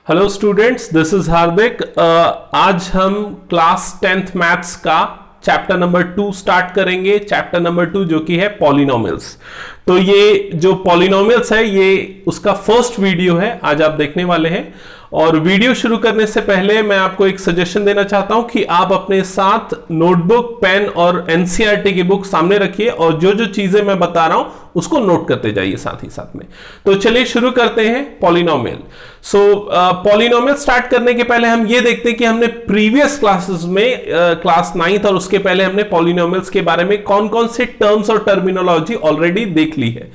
Hello students, this is हार्दिक। आज हम class 10th maths का चैप्टर नंबर 2 स्टार्ट करेंगे। चैप्टर नंबर 2 जो कि है पॉलिनोमियल्स। तो ये जो पॉलिनोमियल्स है ये उसका फर्स्ट वीडियो है, आज आप देखने वाले हैं। और वीडियो शुरू करने से पहले मैं आपको एक सजेशन देना चाहता हूं कि आप अपने साथ नोटबुक, पेन और एनसीईआरटी की बुक सामने रखिए और जो जो चीजें मैं बता रहा हूं उसको नोट करते जाइए साथ ही साथ में। तो चलिए शुरू करते हैं पॉलिनोमियल। पॉलिनोमियल स्टार्ट करने के पहले हम ये देखते हैं कि हमने प्रीवियस क्लासेस में क्लास 9th और उसके पहले हमने पॉलिनोमियल्स के बारे में कौन कौन से टर्म्स और टर्मिनोलॉजी ऑलरेडी देख ली है।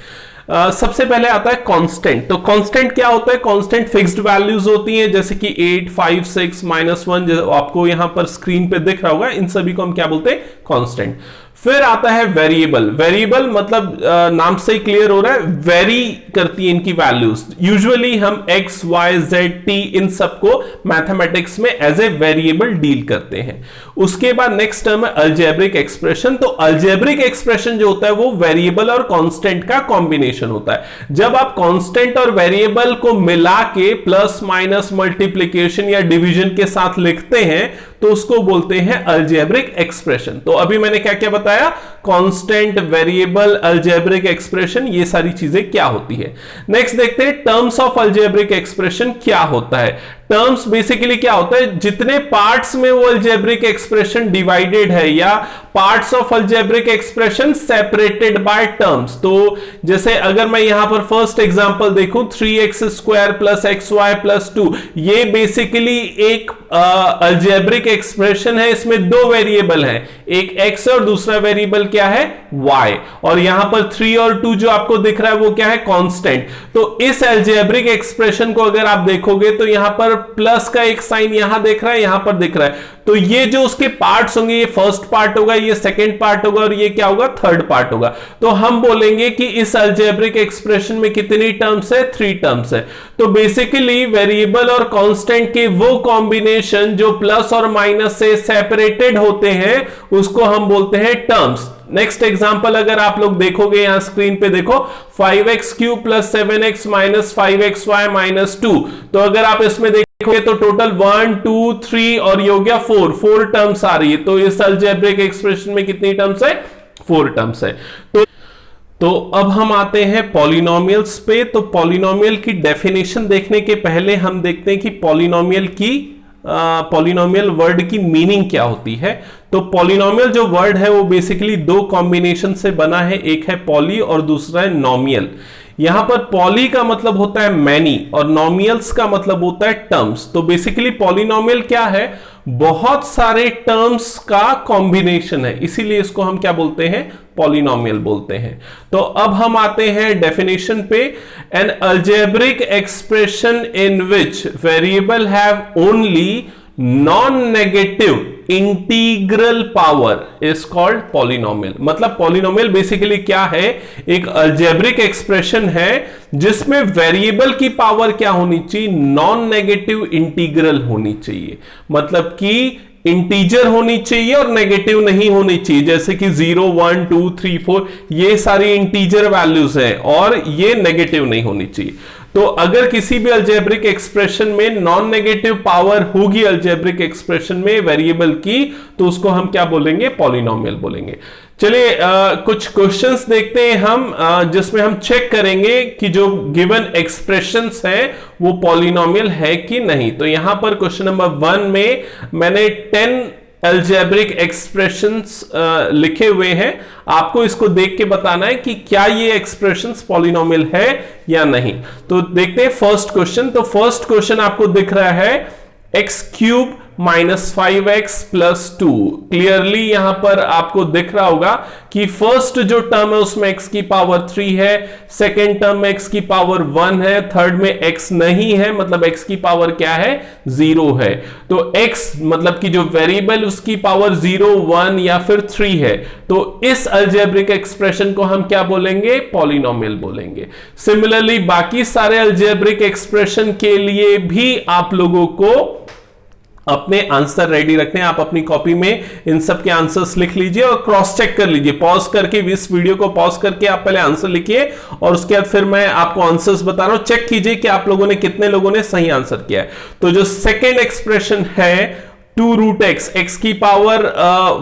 सबसे पहले आता है कांस्टेंट। तो कांस्टेंट क्या होता है? कांस्टेंट फिक्स्ड वैल्यूज होती हैं, जैसे कि 8, 5, 6, -1 जो आपको यहां पर स्क्रीन पे दिख रहा होगा, इन सभी को हम क्या बोलते हैं? कांस्टेंट। फिर आता है वेरिएबल। वेरिएबल मतलब नाम से ही क्लियर हो रहा है, वेरी करती है इनकी वैल्यूज। यूजुअली हम x, y, z, t इन सबको मैथमेटिक्स में एज ए वेरिएबल डील करते हैं। उसके बाद नेक्स्ट टर्म है अलजेब्रिक एक्सप्रेशन। तो अलजेब्रिक एक्सप्रेशन जो होता है वो वेरिएबल और कांस्टेंट का कॉम्बिनेशन होता है। जब आप कांस्टेंट और वेरिएबल को मिला के प्लस माइनस मल्टीप्लीकेशन या डिवीजन के साथ लिखते हैं तो उसको बोलते हैं अलजेब्रिक एक्सप्रेशन। तो अभी मैंने क्या क्या बताया? कांस्टेंट, वेरिएबल, अलजेब्रिक एक्सप्रेशन, ये सारी चीजें क्या होती है। नेक्स्ट देखते हैं टर्म्स ऑफ अलजेब्रिक एक्सप्रेशन क्या होता है। टर्म्स बेसिकली क्या होता है? जितने पार्ट्स में वो अलजेब्रिक एक्सप्रेशन डिवाइडेड है या parts of algebraic expression separated by terms. तो जैसे अगर मैं यहां पर फर्स्ट एग्जांपल देखूं 3x² + xy + 2, ये बेसिकली एक अलजेब्रिक एक्सप्रेशन है। इसमें दो वेरिएबल हैं, एक x और दूसरा वेरिएबल क्या है? y। और यहां पर 3 और 2 जो आपको दिख रहा है वो क्या है? कांस्टेंट। तो इस अलजेब्रिक एक्सप्रेशन को अगर आप देखोगे तो यहां पर प्लस का एक साइन यहां दिख रहा है, यहां पर दिख रहा है। तो ये जो उसके पार्ट्स होंगे, ये फर्स्ट पार्ट होगा, ये सेकंड पार्ट होगा और ये क्या होगा? थर्ड पार्ट होगा। तो हम बोलेंगे कि इस अलजेब्रिक एक्सप्रेशन में कितनी टर्म्स है? 3 टर्म्स है। तो बेसिकली वेरिएबल और कांस्टेंट के वो कॉम्बिनेशन जो प्लस और माइनस से सेपरेटेड होते हैं उसको हम बोलते हैं टर्म्स। नेक्स्ट एग्जांपल अगर आप लोग देखोगे, यहां स्क्रीन पे देखो, 5x³ + 7x - 5xy - 2। तो अगर आप इसमें देखोगे तो टोटल 1, 2, 3 और ये हो गया 4 टर्म्स आ रही है। तो इस अलजेब्रिक एक्सप्रेशन में कितनी टर्म्स है? 4 टर्म्स है। तो अब हम आते हैं पॉलिनोमियल्स पे। तो पॉलिनोमियल की डेफिनेशन देखने के पहले हम देखते हैं कि पॉलिनोमियल वर्ड की मीनिंग क्या होती है। तो पॉलिनोमियल जो वर्ड है वो बेसिकली दो कॉम्बिनेशन से बना है, एक है पॉली और दूसरा है नॉमियल। यहां पर पॉली का मतलब होता है मैनी और नॉमियल्स का मतलब होता है टर्म्स। तो बेसिकली पॉलिनोमियल क्या है? बहुत सारे टर्म्स का कॉम्बिनेशन है, इसीलिए इसको हम क्या बोलते हैं? पॉलिनोमियल बोलते हैं। तो अब हम आते हैं डेफिनेशन पे। N algebraic expression in which variable have only non-negative integral power is called polynomial. मतलब पॉलिनोमियल बेसिकली क्या है? एक अलजेब्रिक एक्सप्रेशन है जिसमें वेरिएबल की पावर क्या होनी चाहिए? नॉन नेगेटिव इंटीग्रल होनी चाहिए। मतलब कि इंटीजर होनी चाहिए और नेगेटिव नहीं होनी चाहिए, जैसे कि 0, 1, 2, 3, 4 ये सारी इंटीजर वैल्यूज हैं और ये नेगेटिव नहीं होनी चाहिए। तो अगर किसी भी अलजेब्रिक एक्सप्रेशन में नॉन नेगेटिव पावर होगी अलजेब्रिक एक्सप्रेशन में वेरिएबल की, तो उसको हम क्या बोलेंगे? पॉलिनोमियल बोलेंगे। चलिए कुछ क्वेश्चंस देखते हैं हम, जिसमें हम चेक करेंगे कि जो गिवन एक्सप्रेशंस हैं वो पॉलिनोमियल है कि नहीं। तो यहां पर क्वेश्चन नंबर 1 में मैंने 10 अलजेब्रिक एक्सप्रेशंस लिखे हुए हैं। आपको इसको देख के बताना है कि क्या ये एक्सप्रेशंस पॉलिनोमियल है या नहीं। तो देखते हैं फर्स्ट क्वेश्चन। तो फर्स्ट क्वेश्चन आपको दिख रहा है x³ - 5x + 2। क्लियरली यहां पर आपको दिख रहा होगा कि फर्स्ट जो टर्म है उसमें x की पावर 3 है, सेकेंड टर्म में x की पावर 1 है, थर्ड में x नहीं है, मतलब x की पावर क्या है? 0 है। तो x मतलब कि जो वेरिएबल उसकी पावर 0, 1 या फिर 3 है। तो इस अलजेब्रिक एक्सप्रेशन को हम क्या बोलेंगे? पॉलिनोमियल बोलेंगे। सिमिलरली बाकी सारे अलजेब्रिक एक्सप्रेशन के लिए भी आप लोगों को अपने आंसर रेडी रखने, आप अपनी कॉपी में इन सब के आंसर्स लिख लीजिए और क्रॉस चेक कर लीजिए। पॉज करके इस वीडियो को पॉज करके आप पहले आंसर लिखिए और उसके बाद फिर मैं आपको आंसर्स बता रहा हूं, चेक कीजिए कि आप लोगों ने कितने लोगों ने सही आंसर किया है। तो जो सेकेंड एक्सप्रेशन है 2 रूट एक्स, एक्स की पावर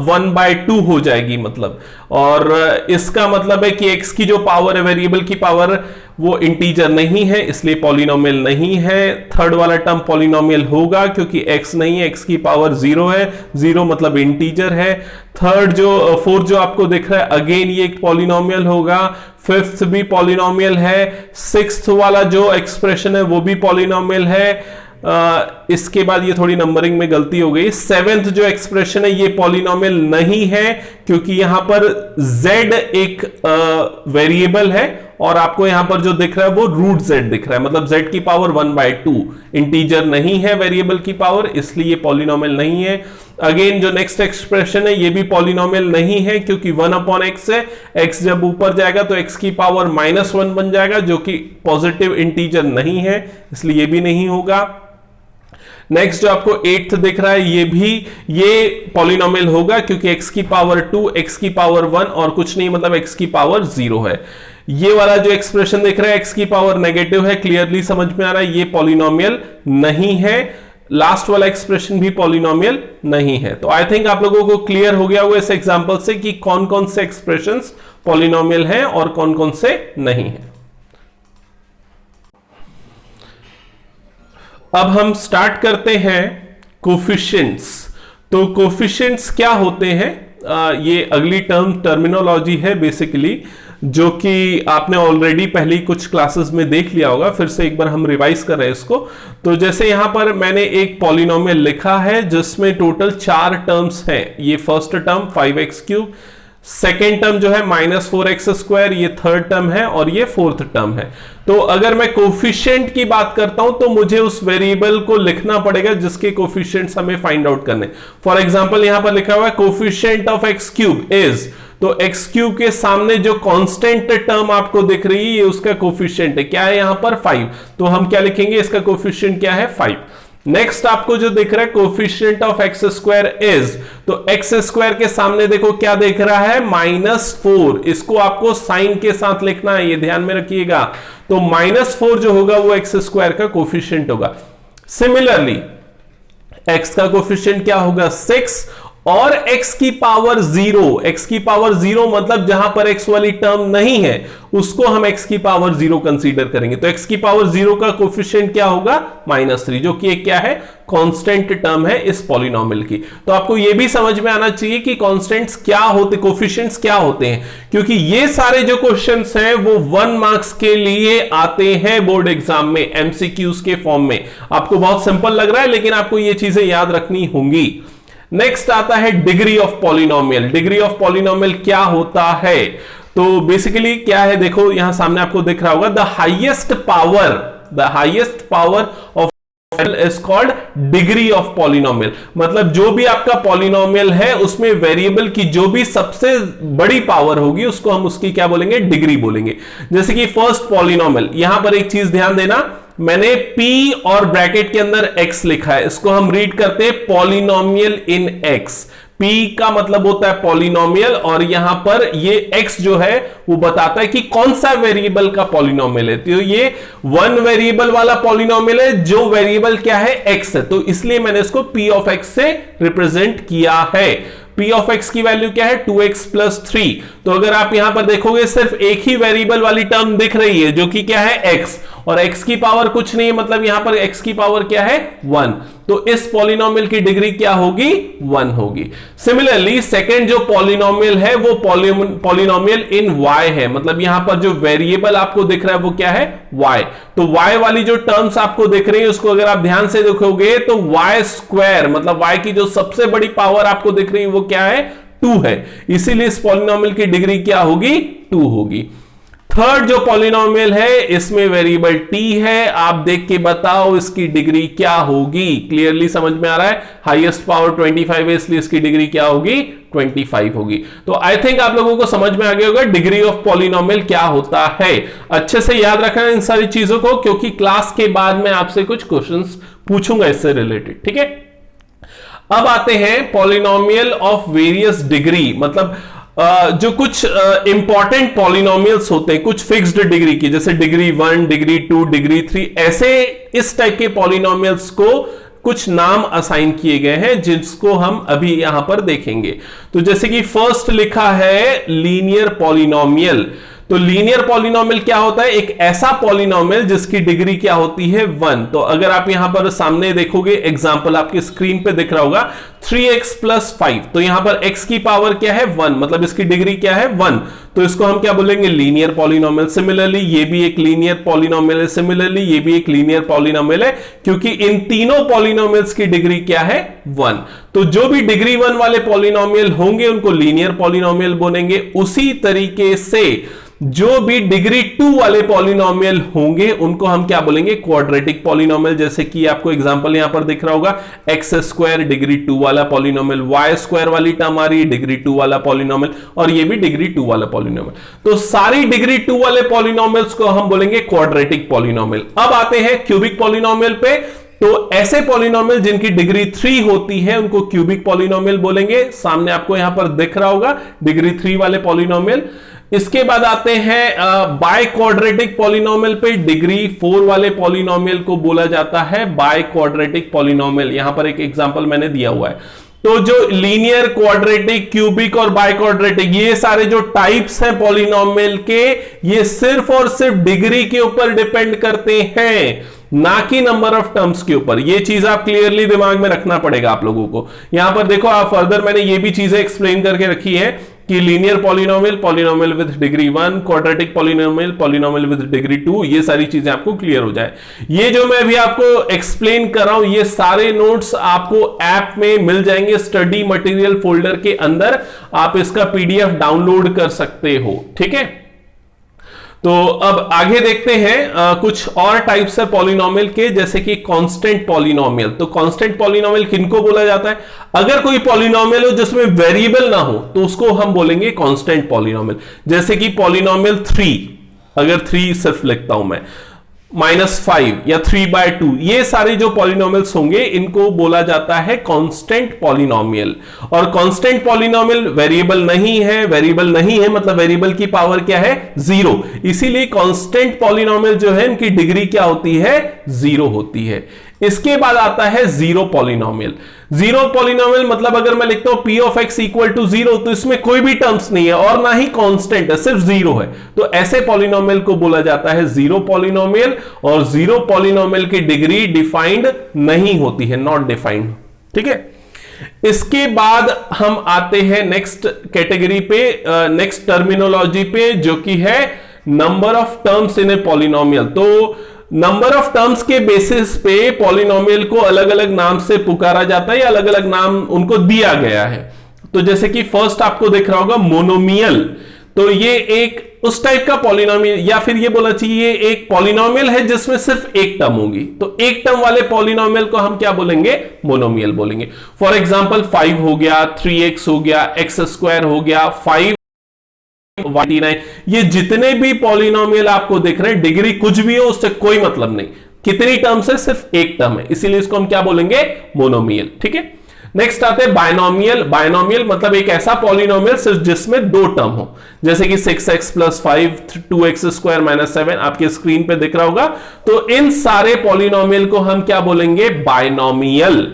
1/2 हो जाएगी मतलब, और इसका मतलब है कि एक्स की जो पावर है, वेरिएबल की पावर, वो इंटीजर नहीं है, इसलिए पॉलिनोमियल नहीं है। थर्ड वाला टर्म पॉलिनोमियल होगा क्योंकि एक्स नहीं है, एक्स की पावर 0 है, 0 मतलब इंटीजर है। फोर्थ जो आपको दिख रहा है, अगेन ये एक पॉलिनोमियल होगा। फिफ्थ भी पॉलिनोमियल है। सिक्स्थ वाला जो एक्सप्रेशन है वो भी पॉलिनोमियल है। इसके बाद ये थोड़ी नंबरिंग में गलती हो गई। सेवेंथ जो एक्सप्रेशन है ये पॉलिनोमियल नहीं है क्योंकि यहां पर z एक वेरिएबल है और आपको यहां पर जो दिख रहा है वो रूट z दिख रहा है, मतलब z की पावर 1/2 इंटीजर नहीं है वेरिएबल की पावर, इसलिए ये पॉलिनोमियल नहीं है। अगेन जो नेक्स्ट एक्सप्रेशन है ये भी पॉलिनोमियल नहीं है क्योंकि 1/x है, x जब ऊपर जाएगा तो x की पावर -1 बन जाएगा जो कि पॉजिटिव इंटीजर नहीं है, इसलिए ये भी नहीं होगा। नेक्स्ट जो आपको 8th दिख रहा है ये पॉलिनोमियल होगा क्योंकि x की पावर 2, x की पावर 1 और कुछ नहीं, मतलब x की पावर 0 है। ये वाला जो एक्सप्रेशन दिख रहा है x की पावर नेगेटिव है, क्लियरली समझ में आ रहा है ये पॉलिनोमियल नहीं है। लास्ट वाला एक्सप्रेशन भी पॉलिनोमियल नहीं है। तो आई थिंक आप लोगों को क्लियर हो गया होगा इस एग्जांपल से कि कौन कौन से एक्सप्रेशंस पॉलिनोमियल हैं और कौन कौन से नहीं है। अब हम स्टार्ट करते हैं कोफिशिएंट्स। तो कोफिशिएंट्स क्या होते हैं, ये अगली टर्मिनोलॉजी है बेसिकली, जो कि आपने ऑलरेडी पहले कुछ क्लासेस में देख लिया होगा, फिर से एक बार हम रिवाइज कर रहे हैं इसको। तो जैसे यहां पर मैंने एक पॉलिनोमियल लिखा है जिसमें टोटल 4 टर्म्स हैं। ये first term 5x3, second term जो है -4x², ये थर्ड टर्म है और ये फोर्थ टर्म है। तो अगर मैं कोफिशिएंट की बात करता हूं तो मुझे उस वेरिएबल को लिखना पड़ेगा जिसके कोफिशिएंट्स हमें फाइंड आउट करने। फॉर एग्जांपल यहां पर लिखा हुआ है कोफिशिएंट ऑफ x³ इज, तो x³ के सामने जो कांस्टेंट टर्म आपको दिख रही है ये उसका कोफिशिएंट है, क्या है यहां पर 5, तो हम क्या लिखेंगे, इसका कोफिशिएंट क्या है 5। नेक्स्ट आपको जो दिख रहा है कोफिशिएंट ऑफ x² इज, तो x² के सामने देखो क्या दिख रहा है -4, इसको आपको साइन के साथ लिखना है, ये ध्यान में रखिएगा। तो -4 जो होगा वो x² का कोफिशिएंट होगा। सिमिलरली x का कोफिशिएंट क्या होगा 6 और x की पावर 0, x की पावर 0 मतलब जहां पर x वाली टर्म नहीं है उसको हम x की पावर 0 कंसीडर करेंगे। तो x की पावर 0 का कोफिशिएंट क्या होगा -3, जो कि एक क्या है कांस्टेंट टर्म है इस पॉलिनोमियल की। तो आपको यह भी समझ में आना चाहिए कि कांस्टेंट्स क्या होते, कोफिशिएंट्स क्या होते हैं, क्योंकि ये सारे जो क्वेश्चंस हैं वो 1 मार्क्स के लिए आते हैं बोर्ड एग्जाम में एमसीक्यूज के फॉर्म में। आपको बहुत सिंपल लग रहा है लेकिन आपको ये चीजें याद रखनी होंगी। नेक्स्ट आता है degree of polynomial. Degree of polynomial क्या होता है, तो बेसिकली क्या है, देखो यहां सामने आपको दिख रहा होगा the highest power of is called degree of polynomial. मतलब जो भी आपका पॉलिनोमियल है उसमें वेरिएबल की जो भी सबसे बड़ी पावर होगी उसको हम उसकी क्या बोलेंगे, डिग्री बोलेंगे। जैसे कि फर्स्ट पॉलिनोमियल, यहां पर एक चीज ध्यान देना, मैंने p और ब्रैकेट के अंदर x लिखा है, इसको हम रीड करते हैं पॉलिनोमियल इन x। p का मतलब होता है पॉलिनोमियल और यहां पर ये x जो है वो बताता है कि कौन सा वेरिएबल का पॉलिनोमियल है। तो ये 1 वेरिएबल वाला पॉलिनोमियल है जो वेरिएबल क्या है x है, तो इसलिए मैंने इसको p ऑफ x से रिप्रेजेंट किया है। p ऑफ x की वैल्यू क्या है 2x + 3। तो अगर आप यहां पर देखोगे सिर्फ एक ही वेरिएबल वाली टर्म दिख रही है जो कि क्या है x, और x की पावर कुछ नहीं है, मतलब यहां पर x की पावर क्या है 1, तो इस पॉलिनोमियल की डिग्री क्या होगी 1 होगी। सिमिलरली सेकंड जो पॉलिनोमियल है वो पॉलिनोमियल इन y है, मतलब यहां पर जो वेरिएबल आपको दिख रहा है वो क्या है y। तो y वाली जो टर्म्स आपको दिख रही है उसको अगर आप ध्यान से देखोगे तो y² मतलब y की जो सबसे बड़ी पावर आपको दिख रही है वो क्या है 2 है, इसीलिए इस पॉलिनोमियल की डिग्री क्या होगी 2 होगी। थर्ड जो पॉलिनोमियल है इसमें वेरिएबल t है, आप देख के बताओ इसकी डिग्री क्या होगी। क्लियरली समझ में आ रहा है, हाईएस्ट पावर 25 है इसलिए इसकी डिग्री क्या होगी 25 होगी। तो आई थिंक आप लोगों को समझ में आ गया होगा डिग्री ऑफ पॉलिनोमियल क्या होता है। अच्छे से याद रखना इन सारी चीजों को, क्योंकि क्लास के बाद में आपसे कुछ क्वेश्चंस पूछूंगा इससे रिलेटेड, ठीक है। अब आते हैं पॉलिनोमियल ऑफ वेरियस डिग्री, मतलब जो कुछ इंपॉर्टेंट पॉलिनोमियल्स होते हैं कुछ फिक्स्ड डिग्री की, जैसे डिग्री 1, डिग्री 2, डिग्री 3, ऐसे इस टाइप के पॉलिनोमियल्स को कुछ नाम असाइन किए गए हैं जिसको हम अभी यहां पर देखेंगे। तो जैसे कि फर्स्ट लिखा है लीनियर पॉलिनोमियल। तो लीनियर पॉलिनोमियल क्या होता है? एक ऐसा पॉलिनोमियल जिसकी डिग्री क्या होती है? 1। तो अगर आप यहां पर सामने देखोगे एग्जांपल आपके स्क्रीन पे दिख रहा होगा 3x + 5, तो यहां पर x की पावर क्या है? 1, मतलब इसकी डिग्री क्या है? 1। तो इसको हम क्या बोलेंगे? Linear polynomial. सिमिलरली ये भी एक लीनियर पॉलिनोमियल है, सिमिलरली ये भी एक लीनियर पॉलिनोमियल है, क्योंकि इन तीनों पॉलिनोमियल्स की डिग्री क्या है? 1। तो जो भी डिग्री 1 वाले पॉलिनोमियल होंगे उनको लीनियर पॉलिनोमियल बोलेंगे। उसी तरीके से जो भी डिग्री 2 वाले पॉलिनोमियल होंगे उनको हम क्या बोलेंगे? Quadratic polynomial. जैसे कि आपको एग्जांपल यहां पर दिख रहा होगा x² डिग्री 2 वाला पॉलिनोमियल, y² वाली टर्म आ रही है डिग्री 2 वाला पॉलिनोमियल, और ये भी डिग्री 2 वाला पॉलिनोमियल। तो सारी डिग्री 2 वाले पॉलिनोमियल्स को हम बोलेंगे क्वाड्रेटिक पॉलिनोमियल। अब आते हैं क्यूबिक पॉलिनोमियल पे। तो ऐसे पॉलिनोमियल जिनकी डिग्री 3 होती है उनको क्यूबिक पॉलिनोमियल बोलेंगे। सामने आपको यहां पर दिख रहा होगा डिग्री 3 वाले पॉलिनोमियल। इसके बाद आते हैं बाय क्वाड्रेटिक पॉलिनोमियल पे। डिग्री 4 वाले पॉलिनोमियल को बोला जाता है बाय क्वाड्रेटिक पॉलिनोमियल। यहां पर एक एग्जांपल मैंने दिया हुआ है। तो जो लीनियर, क्वाड्रेटिक, क्यूबिक और बाय क्वाड्रेटिक, ये सारे जो टाइप्स हैं पॉलिनोमियल के, ये सिर्फ और सिर्फ डिग्री के ऊपर डिपेंड करते हैं, ना कि नंबर ऑफ टर्म्स के ऊपर। ये चीज आप क्लियरली दिमाग में रखना पड़ेगा आप लोगों को। यहां पर देखो आप फर्दर मैंने ये भी चीजें एक्सप्लेन करके रखी है कि linear polynomial, polynomial with degree 1, quadratic polynomial, polynomial with degree 2, ये सारी चीजें आपको क्लियर हो जाए। ये जो मैं अभी आपको एक्सप्लेन कर रहा हूं ये सारे नोट्स आपको ऐप में मिल जाएंगे, स्टडी मटेरियल फोल्डर के अंदर। आप इसका पीडीएफ डाउनलोड कर सकते हो, ठीक है। तो अब आगे देखते हैं कुछ और टाइप्स है पॉलिनोमियल के, जैसे कि कांस्टेंट पॉलिनोमियल। तो कांस्टेंट पॉलिनोमियल किनको बोला जाता है? अगर कोई पॉलिनोमियल हो जिसमें वेरिएबल ना हो तो उसको हम बोलेंगे कांस्टेंट पॉलिनोमियल। जैसे कि पॉलिनोमियल 3, अगर 3 सिर्फ लिखता हूं मैं, -5 या 3/2, ये सारे जो पॉलिनोमियल्स होंगे इनको बोला जाता है कांस्टेंट पॉलिनोमियल। और कांस्टेंट पॉलिनोमियल वेरिएबल नहीं है, वेरिएबल नहीं है मतलब वेरिएबल की पावर क्या है? 0। इसीलिए कांस्टेंट पॉलिनोमियल जो है इनकी डिग्री क्या होती है? 0 होती है। इसके बाद आता है जीरो पॉलिनोमियल। जीरो पॉलिनोमियल मतलब अगर मैं लिखता हूं p of x equal to 0 तो इसमें कोई भी टर्म्स नहीं है और ना ही कांस्टेंट है, सिर्फ 0 है। तो ऐसे पॉलिनोमियल को बोला जाता है जीरो पॉलिनोमियल। और जीरो पॉलिनोमियल की डिग्री डिफाइंड नहीं होती है, नॉट डिफाइंड, ठीक है। इसके बाद हम आते हैं नेक्स्ट कैटेगरी पे, नेक्स्ट टर्मिनोलॉजी पे, जो कि है number of terms in a polynomial. तो नंबर ऑफ टर्म्स के बेसिस पे पॉलिनोमियल को अलग अलग नाम से पुकारा जाता है या अलग अलग नाम उनको दिया गया है। तो जैसे कि फर्स्ट आपको दिख रहा होगा मोनोमियल। तो ये एक उस टाइप का पॉलिनोमियल, या फिर ये बोला चाहिए एक पॉलिनोमियल है जिसमें सिर्फ एक टर्म होगी। तो एक टर्म वाले पॉलिनोमियल को हम क्या बोलेंगे? मोनोमियल बोलेंगे। फॉर एग्जांपल 5 हो गया, 3x हो गया, x² हो गया, 5 49, ये जितने भी पॉलिनोमियल आपको दिख रहे हैं डिग्री कुछ भी हो उससे कोई मतलब नहीं, कितनी टर्म्स है? सिर्फ एक टर्म है, इसीलिए इसको हम क्या बोलेंगे? मोनोमियल, ठीक है। नेक्स्ट आते हैं बायनोमियल। बायनोमियल मतलब एक ऐसा पॉलिनोमियल सिर्फ जिसमें दो टर्म हो, जैसे कि 6x + 5, 2x² - 7 आपके स्क्रीन पे दिख रहा होगा। तो इन सारे पॉलिनोमियल को हम क्या बोलेंगे? बायनोमियल।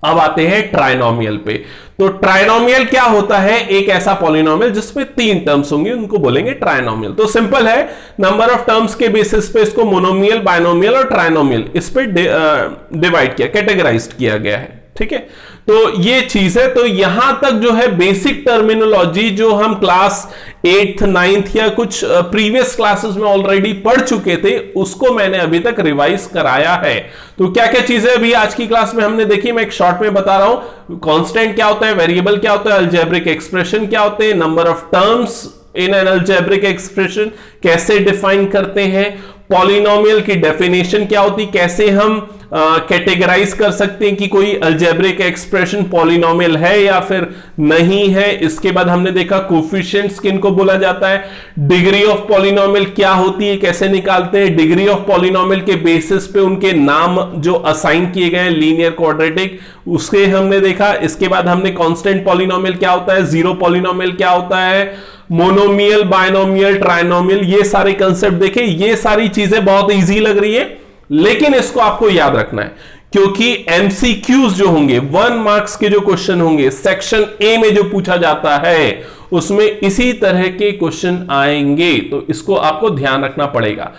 अब आते हैं ट्राइनोमियल पे। तो ट्राइनोमियल क्या होता है? एक ऐसा पॉलिनोमियल जिसमें 3 टर्म्स होंगे, उनको बोलेंगे ट्राइनोमियल। तो सिंपल है, नंबर ऑफ टर्म्स के बेसिस पे इसको मोनोमियल, बायनोमियल और ट्राइनोमियल इस पे डिवाइड किया, कैटेगराइज्ड किया गया है, ठीक है। तो ये चीज है। तो यहां तक जो है बेसिक टर्मिनोलॉजी जो हम क्लास 8th 9th या कुछ प्रीवियस क्लासेस में ऑलरेडी पढ़ चुके थे उसको मैंने अभी तक रिवाइज कराया है। तो क्या क्या चीजें अभी आज की क्लास में हमने देखी, मैं एक शॉर्ट में बता रहा हूं। कांस्टेंट क्या होता है, वेरिएबल क्या होता है, अलजेब्रिक एक्सप्रेशन क्या होते हैं, number of terms in an algebraic expression कैसे डिफाइन करते हैं, पॉलिनोमियल की डेफिनेशन क्या होती, कैसे हम कैटेगराइज कर सकते हैं कि कोई अलजेब्रिक एक्सप्रेशन पॉलिनोमियल है या फिर नहीं है। इसके बाद हमने देखा कोफिशिएंट्स किनको बोला जाता है, डिग्री ऑफ पॉलिनोमियल क्या होती है, कैसे निकालते हैं, डिग्री ऑफ पॉलिनोमियल के बेसिस पे उनके नाम जो असाइन किए गए लीनियर क्वाड्रेटिक उसके हमने देखा। इसके बाद हमने कांस्टेंट पॉलिनोमियल क्या होता है, जीरो पॉलिनोमियल क्या होता है, मोनोमियल, बायनोमियल, ट्राइनोमियल, ये सारे कंसेप्ट देखे। ये सारी चीजें बहुत इजी लग रही है, लेकिन इसको आपको याद रखना है क्योंकि एमसीक्यूज जो होंगे 1 मार्क्स के जो क्वेश्चन होंगे सेक्शन ए में जो पूछा जाता है उसमें इसी तरह के क्वेश्चन आएंगे, तो इसको आपको ध्यान रखना पड़ेगा।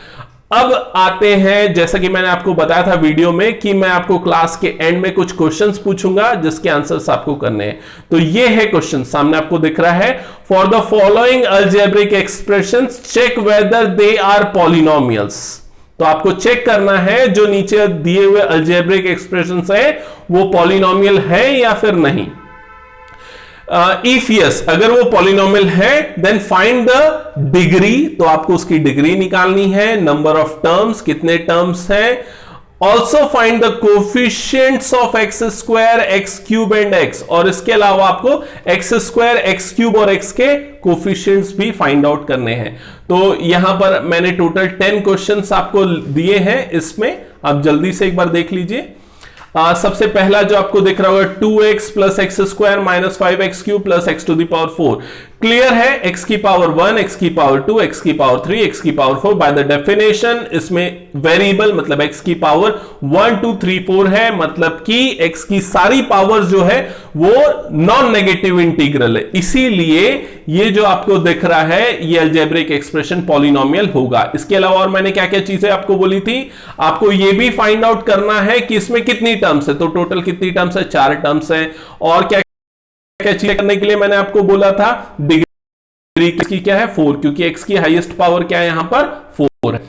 अब आते हैं, जैसा कि मैंने आपको बताया था वीडियो में कि मैं आपको क्लास के एंड में कुछ क्वेश्चंस पूछूंगा जिसके आंसर्स आपको करने हैं। तो ये है क्वेश्चन, सामने आपको दिख रहा है, for the following algebraic expressions check whether they are polynomials. तो आपको चेक करना है जो नीचे दिए हुए अलजेब्रिक एक्सप्रेशंस है वो पॉलिनोमियल है या फिर नहीं। इफ यस, अगर वो पॉलिनोमियल है देन फाइंड द डिग्री, तो आपको उसकी डिग्री निकालनी है। नंबर ऑफ टर्म्स, कितने टर्म्स हैं। Also find the coefficients of x square, x cube and x, और इसके अलावा आपको एक्स स्क्वायर, एक्स क्यूब और एक्स के कोफिशिएंट्स भी फाइंड आउट करने हैं। तो यहां पर मैंने टोटल 10 क्वेश्चंस आपको दिए हैं, इसमें आप जल्दी से एक बार देख लीजिए। सबसे पहला जो आपको दिख रहा होगा 2x plus x square minus 5x cube plus x to the power 4। Clear है, x की पावर 1, x की पावर 2, x की पावर 3, x की पावर 4। बाय द डेफिनेशन इसमें वेरिएबल मतलब x की पावर 1 2 3 4 है, मतलब कि x की सारी पावर्स जो है वो नॉन नेगेटिव इंटीग्रल है, इसीलिए ये जो आपको दिख रहा है ये अलजेब्रिक एक्सप्रेशन पॉलिनोमियल होगा। इसके अलावा और मैंने क्या क्या चीजें आपको बोली थी, आपको ये भी फाइंड आउट करना है कि इसमें कितनी टर्म्स है, तो टोटल कितनी टर्म्स है, 4 टर्म्स है। और क्या क्या चीजें करने के लिए मैंने आपको बोला था, डिग्री की क्या है 4, क्योंकि x की हाईएस्ट पावर क्या है यहां पर 4 है।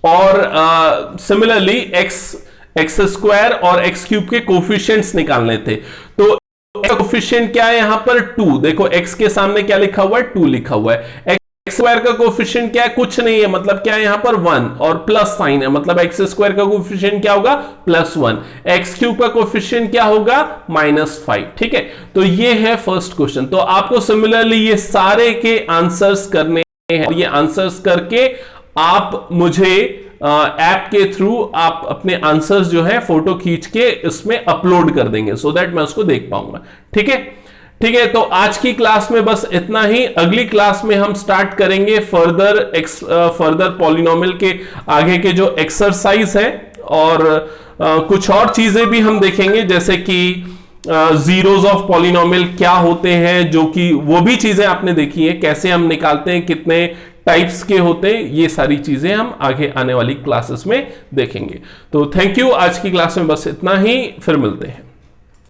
और सिमिलरली एक्स स्क्वायर और एक्स क्यूब के कोफिशिएंट्स निकालने थे, तो कोफिशिएंट क्या है यहां पर 2, देखो x के सामने क्या लिखा हुआ है 2 लिखा हुआ है। एक्स स्क्वायर का कोफिशिएंट क्या है, कुछ नहीं है, मतलब क्या है यहां पर 1 और प्लस साइन है, मतलब एक्स स्क्वायर का कोफिशिएंट क्या होगा +1। एक्स क्यूब का कोफिशिएंट क्या होगा -5। ठीक है, तो ये है फर्स्ट क्वेश्चन। तो आपको सिमिलरली ये सारे के आंसर्स करने हैं, ये आंसर्स करके आप मुझे ऐप के थ्रू आप अपने आंसर्स जो है फोटो खींच के इसमें अपलोड कर देंगे, सो दैट मैं उसको देख पाऊंगा। ठीक है, ठीक है, तो आज की क्लास में बस इतना ही। अगली क्लास में हम स्टार्ट करेंगे फर्दर पॉलिनोमियल के आगे के जो एक्सरसाइज है, और कुछ और चीजें भी हम देखेंगे, जैसे कि जीरोस ऑफ पॉलिनोमियल क्या होते हैं, जो कि वो भी चीजें आपने देखी है, कैसे हम निकालते हैं, कितने टाइप्स के होते हैं, ये सारी चीजें हम आगे आने वाली क्लासेस में देखेंगे। तो थैंक यू, आज की क्लास में बस इतना ही, फिर मिलते हैं।